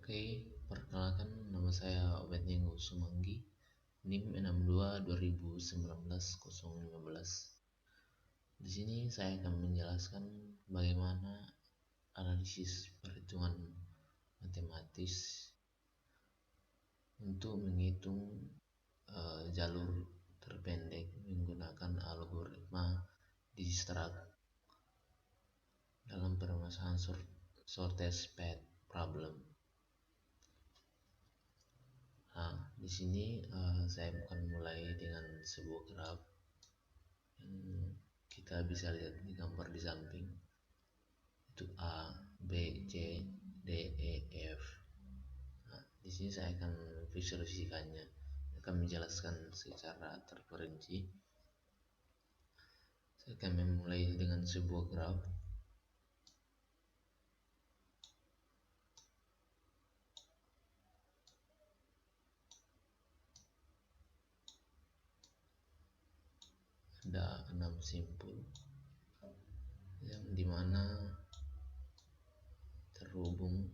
Oke, perkenalkan nama saya Obed Nyenggo Sumanggi, NIM 62 2019 015. Di sini saya akan menjelaskan bagaimana analisis perhitungan matematis untuk menghitung jalur terpendek menggunakan algoritma Dijkstraat dalam permasalahan shortest path problem. Nah, di sini saya akan mulai dengan sebuah graf yang kita bisa lihat di gambar di samping. Itu A, B, C, D, E, F. Nah, di sini saya akan visualisasikannya, akan menjelaskan secara terperinci. Saya akan memulai dengan sebuah graf. Ada 6 simpul yang dimana terhubung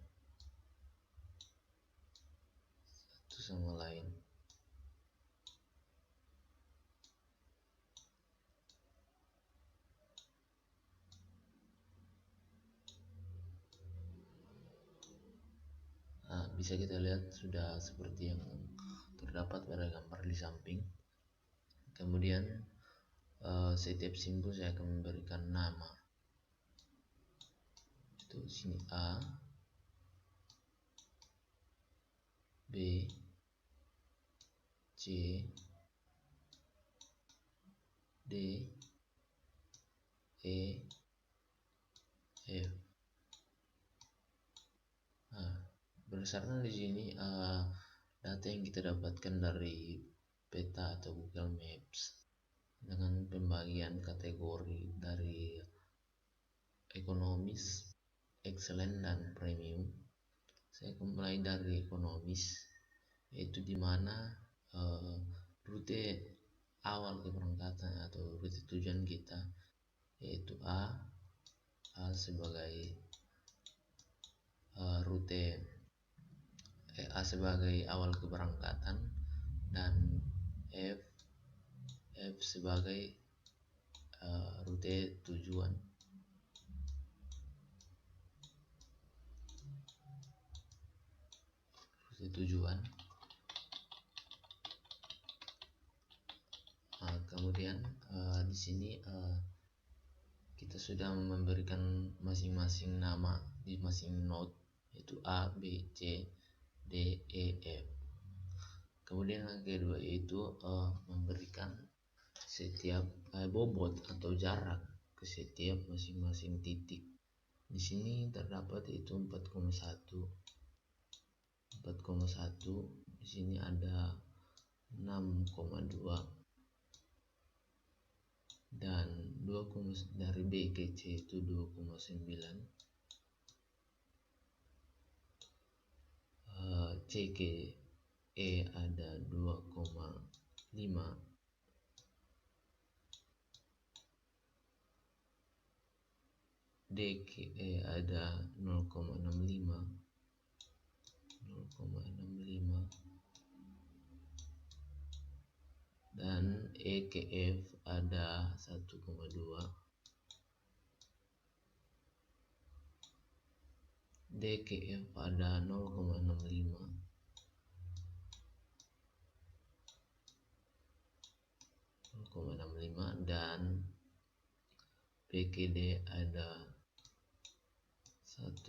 satu sama lain. Nah, bisa kita lihat sudah seperti yang terdapat pada gambar di samping. Kemudian setiap simpul saya akan memberikan nama. Itu sini A, B, C, D, E, F. Nah, berdasarkan di sini data yang kita dapatkan dari peta atau Google Maps dengan pembagian kategori dari ekonomis, excellent, dan premium. Saya akan mulai dari ekonomis, yaitu dimana rute awal keberangkatan atau rute tujuan kita yaitu A sebagai A sebagai awal keberangkatan dan F sebagai rute tujuan. Kemudian di sini kita sudah memberikan masing-masing nama di masing node, yaitu A, B, C, D, E, F. Kemudian yang kedua yaitu memberikan setiap bobot atau jarak ke setiap masing-masing titik. Di sini terdapat yaitu 4,1. Di sini ada 6,2 dan 2, dari B ke C itu 2,9, C ke E ada 2,5, D ke E ada 0,65, dan E ke F ada 1,2, D ke F ada 0,65, dan P ke D ada 1,0.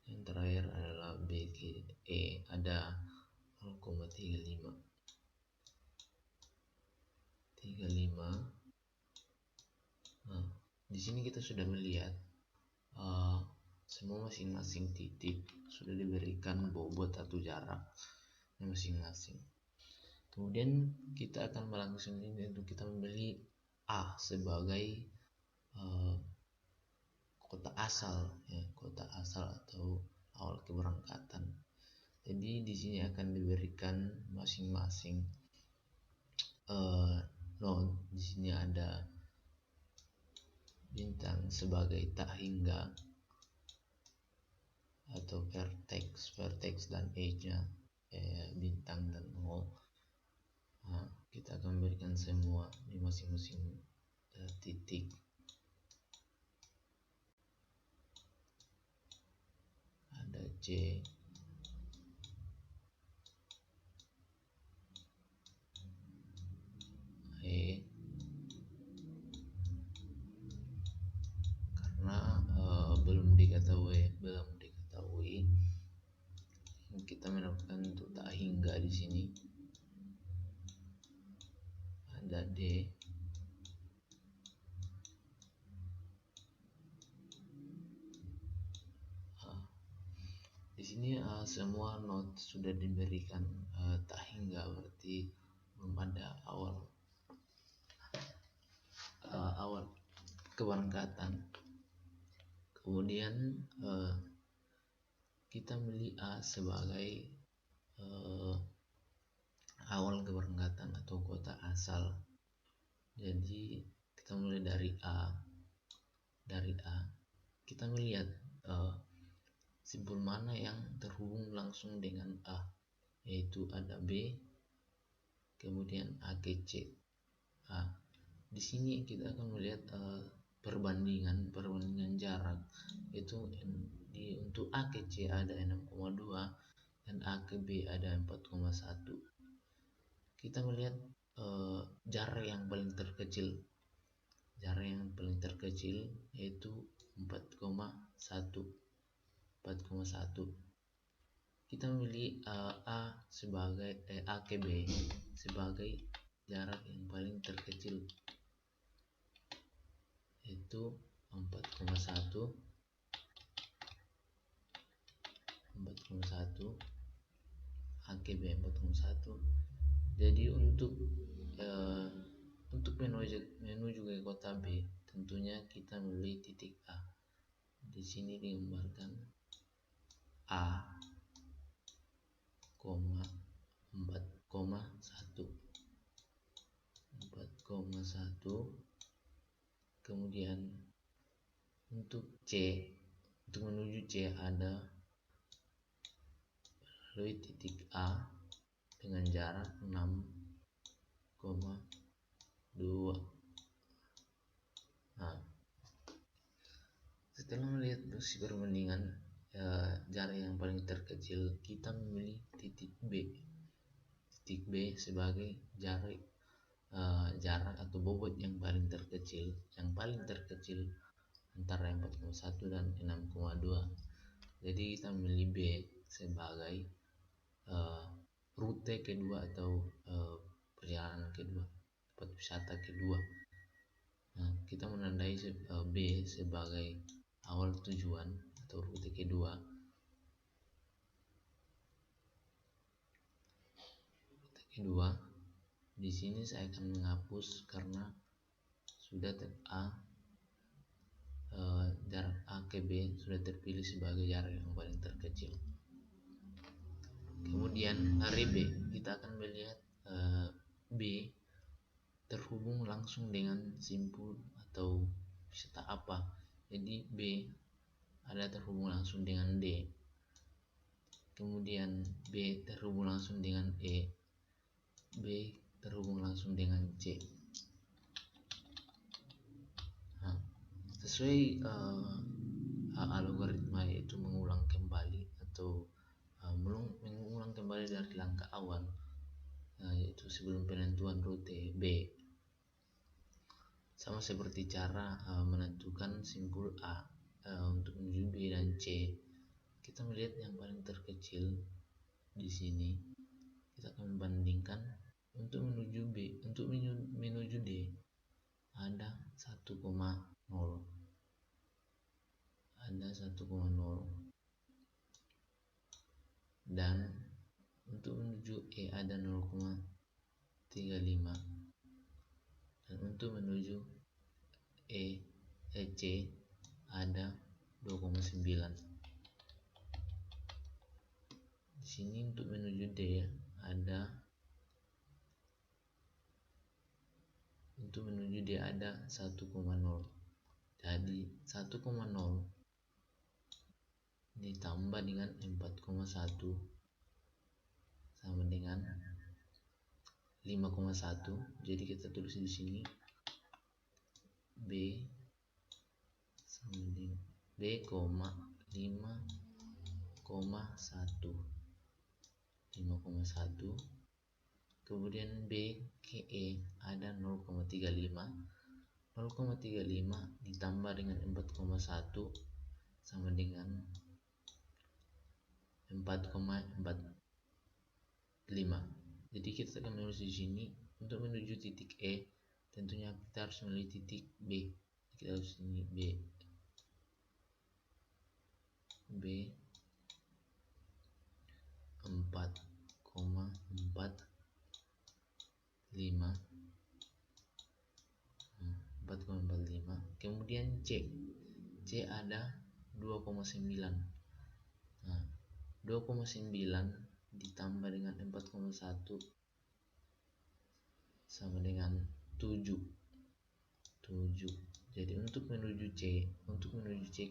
Yang terakhir adalah B ke E ada 0,35. Nah, di sini kita sudah melihat semua masing-masing titik sudah diberikan bobot atau jarak masing-masing. Kemudian kita akan melakukan ini untuk kita membeli A sebagai kota asal atau awal keberangkatan. Jadi di sini akan diberikan masing-masing node. Di sini ada bintang sebagai tak hingga, atau vertex dan edge-nya, bintang dan nol. Nah, kita akan berikan semua di masing-masing titik. Ada C, E, karena belum diketahui, kita menerapkan untuk tak hingga di sini. Ada D, di sini semua not sudah diberikan tak hingga, berarti belum ada awal keberangkatan. Kemudian kita milih A sebagai awal keberangkatan atau kota asal. Jadi kita mulai dari A. Kita melihat simbol mana yang terhubung langsung dengan A, yaitu ada B, kemudian A ke C. Di sini kita akan melihat perbandingan jarak, itu untuk A ke C ada 6,2 dan A ke B ada 4,1. Kita melihat jarak yang paling terkecil yaitu 4,1. Kita memilih A ke B sebagai jarak yang paling terkecil, yaitu 4,1 A ke B 4,1. Jadi untuk menuju ke kota B, tentunya kita memilih titik A. Di sini digambarkan A, 4,1. Kemudian untuk menuju C ada melalui titik A dengan jarak 6,2. Setelah melihat perbandingan jarak yang paling terkecil, kita memilih titik B sebagai jarak atau bobot yang paling terkecil antara 4,1 dan 6,2. Jadi kita memilih B sebagai rute kedua atau perjalanan kedua, tempat wisata kedua. Kita menandai B sebagai awal tujuan atau rute kedua. Di sini saya akan menghapus karena sudah jarak A ke B sudah terpilih sebagai jarak yang paling terkecil. Kemudian dari B kita akan melihat B terhubung langsung dengan simpul atau wisata apa. Jadi B ada terhubung langsung dengan D, kemudian B terhubung langsung dengan E, B terhubung langsung dengan C. Sesuai algoritma, yaitu mengulang kembali atau mengulang kembali dari langkah awal, yaitu sebelum penentuan rute B. Sama seperti cara menentukan simpul A untuk menuju B dan C. Kita melihat yang paling terkecil di sini. Kita akan membandingkan untuk menuju B, untuk menuju D ada 1,0. Dan untuk menuju E ada 0,35, dan untuk menuju C ada 2,9. Di sini untuk menuju D ada 1,0. Jadi 1,0 ditambah dengan 4,1 sama dengan 5,1. Jadi kita tulis di sini B sama dengan B, 5,1 5,1. Kemudian B ke E ada 0,35 ditambah dengan 4,1 sama dengan 4,45. Jadi kita akan menulis di sini untuk menuju titik E, tentunya kita harus menuju titik B. Kita harus ini B 4,45. Kemudian C ada 2,9. Nah, 2,9 ditambah dengan 4,1 sama dengan 7. Jadi untuk menuju C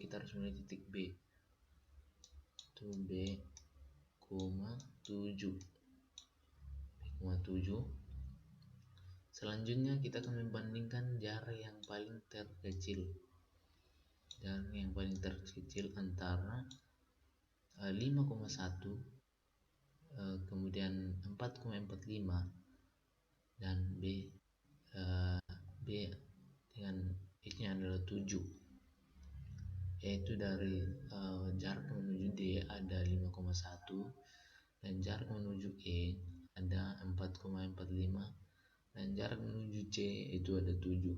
kita harus menuju titik B. Itu B, 7. Selanjutnya kita akan membandingkan jarak yang paling terkecil. Jarak yang paling terkecil antara 5,1 kemudian 4,45 dan B dengan X-nya adalah 7, yaitu dari jarak menuju D ada 5,1 dan jarak menuju E ada 4,45 dan jarak menuju C itu ada 7.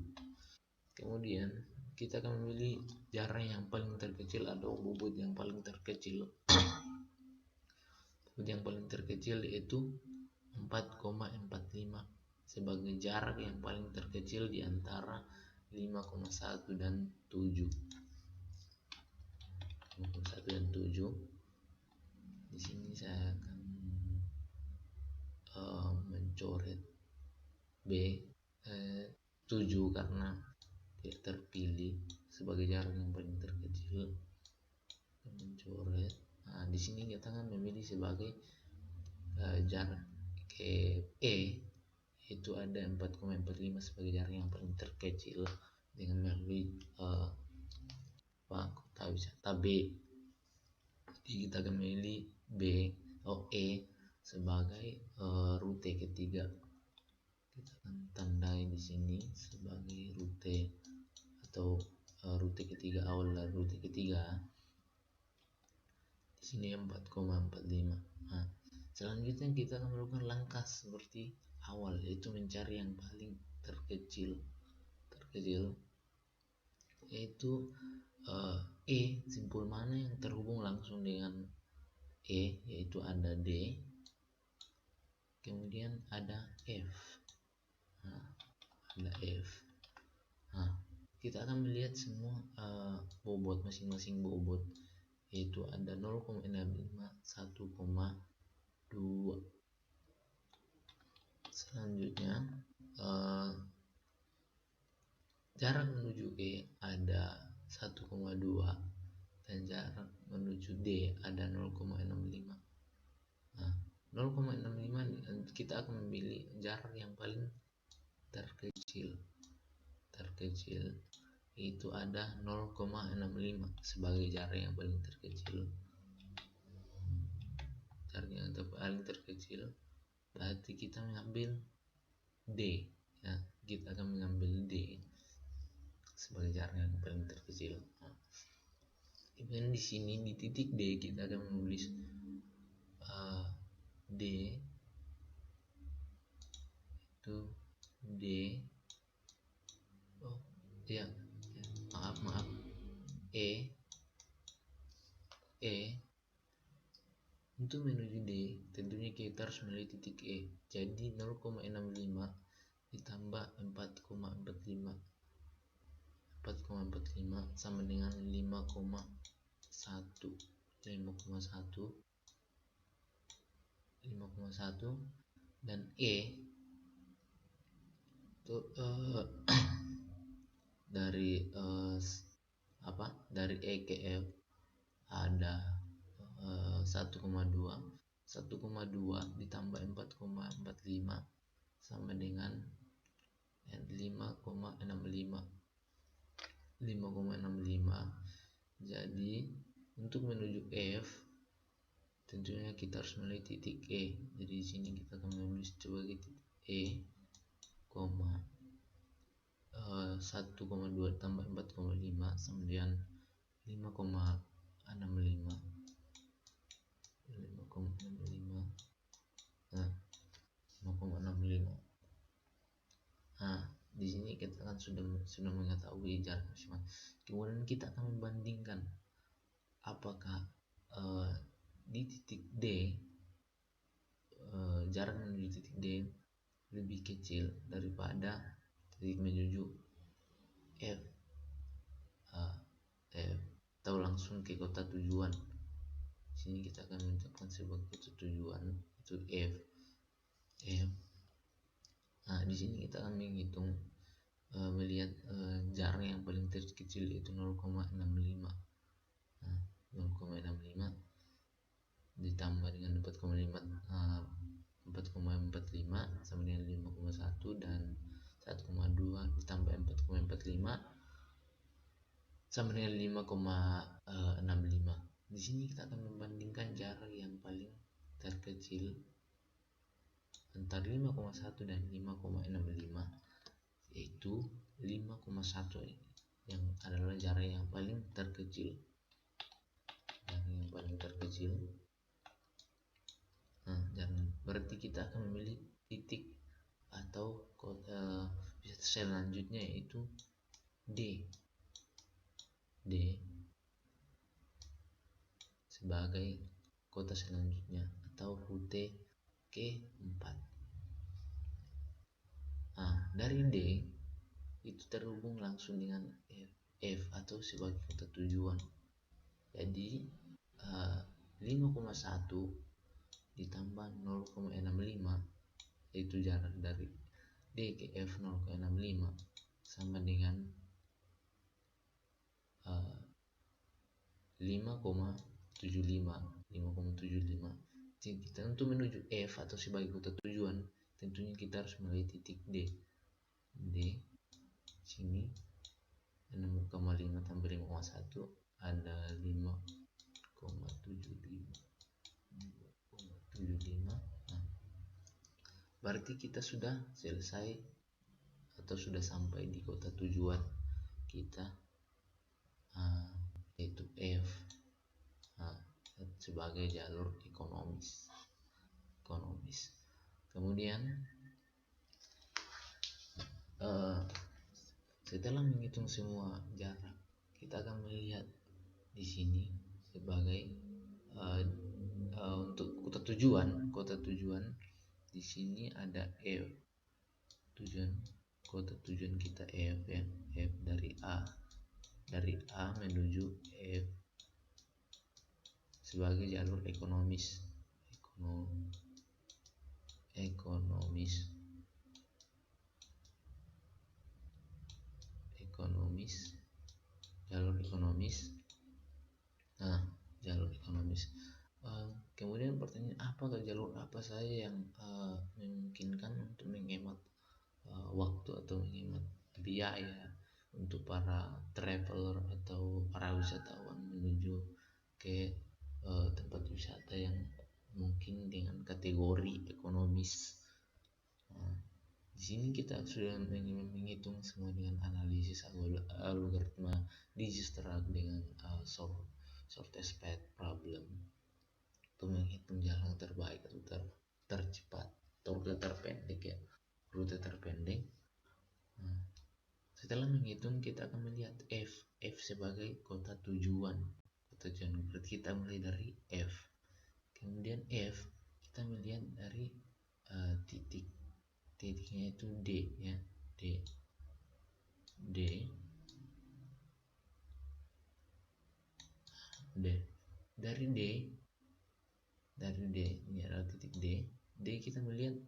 Kemudian kita akan memilih jarak yang paling terkecil atau bobot yang paling terkecil. Bobot yang paling terkecil yaitu 4,45 sebagai jarak yang paling terkecil di antara 5,1 dan 7. 5,1 dan 7. Di sini saya akan mencoret B 7 karena tidak terpilih sebagai jarak yang paling terkecil. Mencoret. Nah, di sini kita akan memilih sebagai jarak ke E, itu ada 4,45 sebagai jarak yang paling terkecil dengan melalui kota wisata B. Jadi kita akan memilih E sebagai rute ketiga. Kita akan tandai di sini sebagai rute atau rute ketiga, awal dari rute ketiga. Di sini 4,45. Nah, selanjutnya kita akan melakukan langkah seperti awal, yaitu mencari yang paling terkecil yaitu simpul mana yang terhubung langsung dengan E, yaitu ada D, kemudian ada F. Nah, ada F. Nah, kita akan melihat semua bobot masing-masing bobot, yaitu ada 0,65, 1,2. Selanjutnya jarak menuju E ada 1,2 dan jarak menuju D ada 0,65. Nah, 0,65 kita akan memilih jarak yang paling terkecil itu ada 0,65 sebagai jarak yang paling terkecil. Jarak yang paling terkecil berarti kita mengambil D, ya, kita akan mengambil D sebagai jarak yang paling terkecil. Nah, kemudian di sini di titik D kita akan menulis D itu D maaf E untuk menuju D tentunya kita harus menuju titik E. Jadi 0,65 ditambah 4,45 sama dengan 5,1 dan E itu dari E ke F ada 1,2 ditambah 4,45 sama dengan 5,65. Jadi untuk menuju F tentunya kita harus mulai titik E. Jadi di sini kita akan menulis sebagai titik E, 1,2 tambah 4,5 sama dengan 5,65. Nah, 5,65. Nah, di sini kita kan sudah mengetahui jarak maksimal. Kemudian kita akan membandingkan apakah di titik D jarak menuju titik D lebih kecil daripada titik menuju F. Atau langsung ke kota tujuan. Sini kita akan menetapkan sebagai kota tujuan itu F. Nah, di sini kita akan menghitung melihat jarak yang paling terkecil yaitu 0,65. Nah, 0,65 ditambah dengan 4,45 sama dengan 5,1 dan 1,2 ditambah 4,45 sama dengan 5,65. Di sini kita akan membandingkan jarak yang paling terkecil antara 5,1 dan 5,65, yaitu 5,1 yang adalah jarak yang paling terkecil. Nah, berarti kita akan memilih titik atau kota selanjutnya yaitu D sebagai kota selanjutnya atau rute keempat. Nah, dari D itu terhubung langsung dengan F atau sebagai kota tujuan. Jadi 5,1 ditambah 0,65 yaitu jarak dari D ke F 0,65 sama dengan 5,75. Jadi kita untuk menuju F atau sebagai kota tujuan tentunya kita harus mulai titik D sini 6,5 tambah 5,1 ada 5,75. Nah, berarti kita sudah selesai atau sudah sampai di kota tujuan kita yaitu F sebagai jalur ekonomis. Kemudian setelah menghitung semua jarak, kita akan melihat di sini sebagai untuk kota tujuan di sini ada F. Kota tujuan kita F dari A menuju F sebagai jalur ekonomis. Jalur ekonomis. Nah, jalur ekonomis. Kemudian pertanyaan, apakah jalur apa saja yang memungkinkan untuk menghemat waktu atau menghemat biaya untuk para traveler atau para wisatawan menuju ke tempat wisata yang mungkin dengan kategori ekonomis. Di sini kita sudah menghitung semua dengan analisis algoritma Dijkstra's dengan shortest path problem untuk menghitung jalan terbaik atau tercepat atau rute terpendek. Nah, setelah menghitung kita akan melihat F sebagai kota tujuan. Berarti kita mulai dari F. Kemudian F kita melihat dari titiknya itu D ya, D dari D ini adalah titik D kita melihat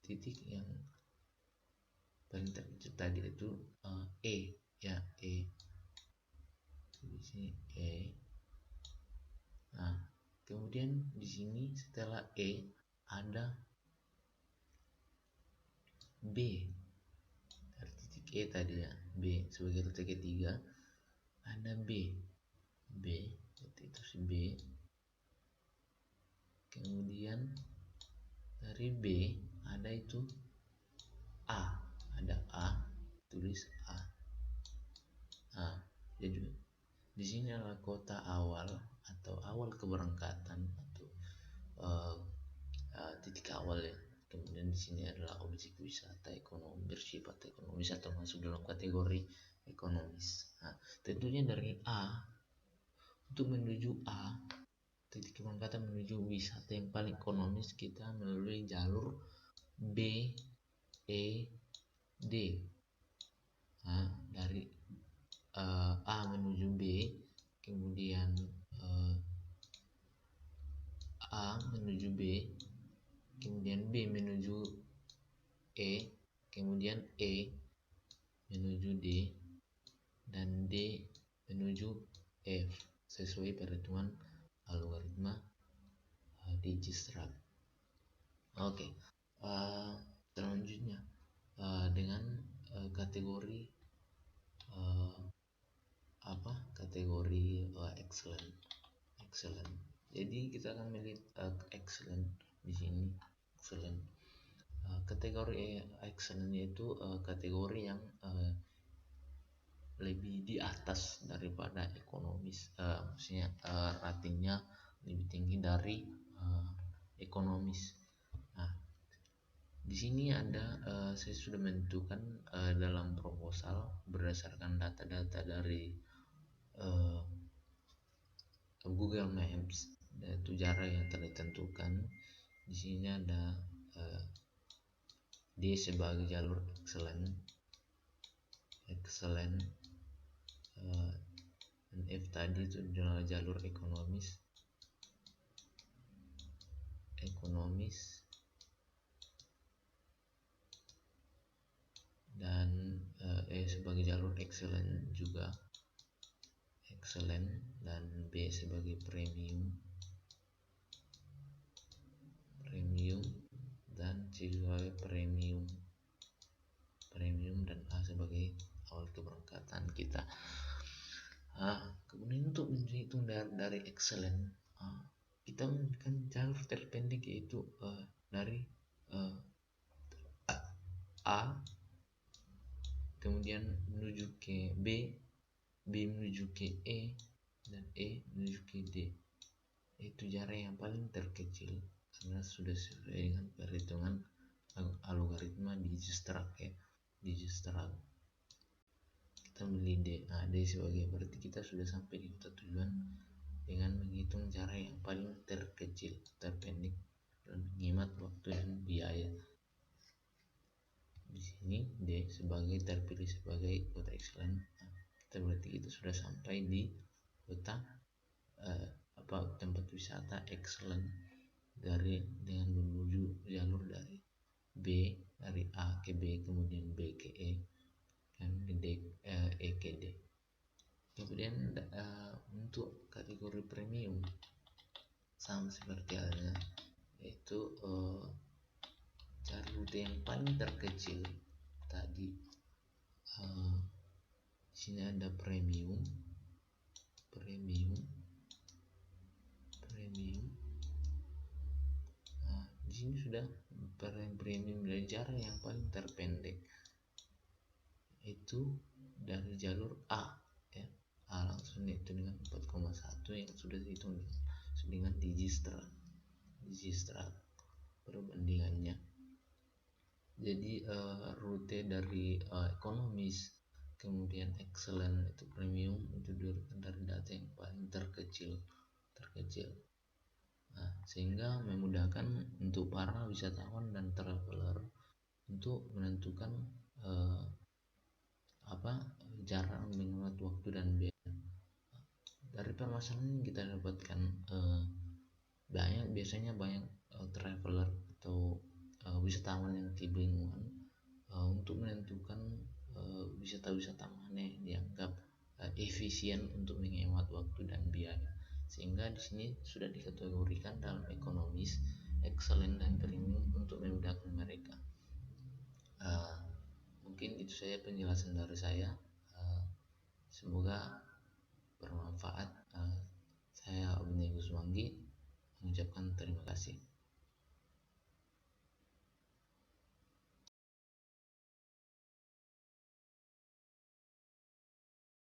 titik yang paling terkecil tadi itu E ya, E di sini E. di sini setelah E ada B dari titik E tadi ya, B sebagai rute ketiga, ada B itu si B. Kemudian dari B ada itu A, ada A, tulis A. Nah, jadi di sini adalah kota awal atau awal keberangkatan atau titik awal ya. Kemudian di sini adalah objek wisata ekonomi bersifat ekonomis atau masuk dalam kategori ekonomis. Nah, tentunya dari A untuk menuju A, titik keberangkatan menuju wisata yang paling ekonomis, kita melalui jalur B, E, D. Nah, dari A menuju B, kemudian A menuju B, kemudian B menuju E, kemudian E menuju D, dan D menuju F sesuai perhitungan algoritma Dijkstraat. Oke, selanjutnya dengan kategori kategori excellent. Jadi kita akan melihat excellent di sini. Excellent. Kategori excellent yaitu kategori yang lebih di atas daripada ekonomis, maksudnya ratingnya lebih tinggi dari ekonomis. Nah, di sini ada saya sudah menentukan dalam proposal berdasarkan data-data dari Google Maps, yaitu jarak yang telah ditentukan. Di sini ada D sebagai jalur excellent, dan F tadi itu adalah jalur ekonomis, dan E sebagai jalur excellent juga excellent, dan B sebagai premium, dan C sebagai premium, dan A sebagai awal keberangkatan kita. Kemudian untuk menghitung dari excellent, kita menggunakan jalur terpendek, yaitu dari A kemudian menuju ke B menuju ke E, dan E menuju ke D. Itu jarak yang paling terkecil karena sudah sesuai dengan perhitungan algoritma Dijkstraat ya. Dijkstraat. Kita memilih D. D sebagai, berarti kita sudah sampai di kota tujuan dengan menghitung jarak yang paling terkecil, terpendek, dan menghemat waktu dan biaya. Di sini D sebagai terpilih sebagai kota excellent. Berarti kita sudah sampai di kota tempat wisata excellent dengan menuju jalur dari A ke B, kemudian B ke E, dan E ke D. Kemudian untuk kategori premium sama seperti halnya, yaitu cari rute yang paling terkecil tadi. Di sini ada premium. Nah, di sini sudah premium dari jarak yang paling terpendek, itu dari jalur A ya. Langsung itu dengan 4,1 yang sudah dihitung dengan Dijkstraat perbandingannya. Jadi rute dari ekonomis kemudian excellent itu premium itu dari data yang paling terkecil. Nah, sehingga memudahkan untuk para wisatawan dan traveler untuk menentukan jarak, menghemat waktu dan biaya. Dari permasalahan yang kita dapatkan, biasanya banyak traveler atau wisatawan yang kebingungan untuk menentukan wisata-wisata mana yang dianggap efisien untuk menghemat waktu dan biaya, sehingga di sini sudah dikategorikan dalam excellent dan premium untuk memudahkan mereka. Mungkin itu saja penjelasan dari saya. Semoga bermanfaat. Saya Abnego Sumanggi mengucapkan terima kasih.